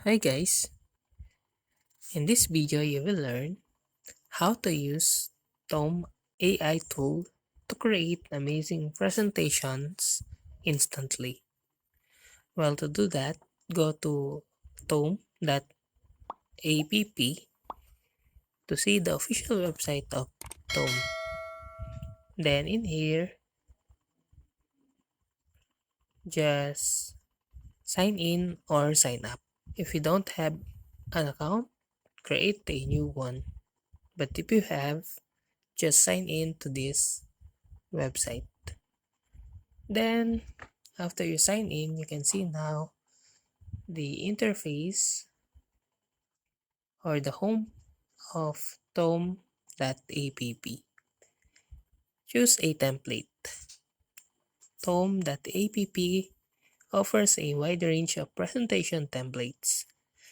Hi guys, in this video you will learn how to use Tome AI tool to create amazing presentations instantly. Well, to do that, go to tome.app to see the official website of Tome. Then in here, just sign in or sign up. If you don't have an account, create a new one. But if you have, just sign in to this website. Then, after you sign in, you can see now the interface or the home of tome.app. Choose a template. Tome.app offers a wide range of presentation templates.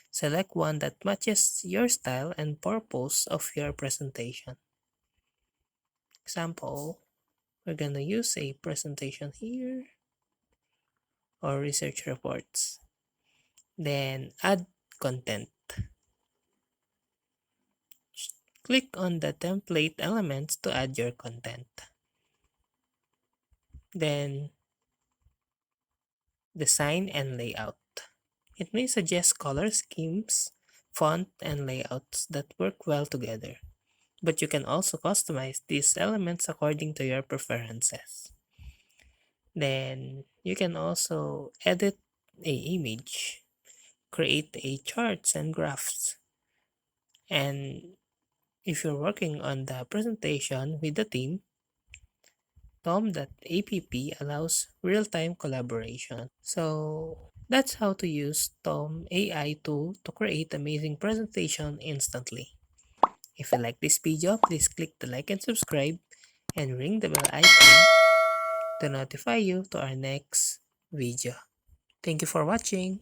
Select one that matches your style and purpose of your presentation. Example, we're gonna use a presentation here or research reports. Then add content. Click on the template elements to add your content. Then design and layout. It may suggest color schemes, font, and layouts that work well together, but you can also customize these elements according to your preferences. Then you can also edit a image, create a charts and graphs, and if you're working on the presentation with the team, Tome.app allows real-time collaboration. So that's how to use Tome AI tool to create amazing presentation instantly. If you like this video, please click the like and subscribe and ring the bell icon to notify you to our next video. Thank you for watching.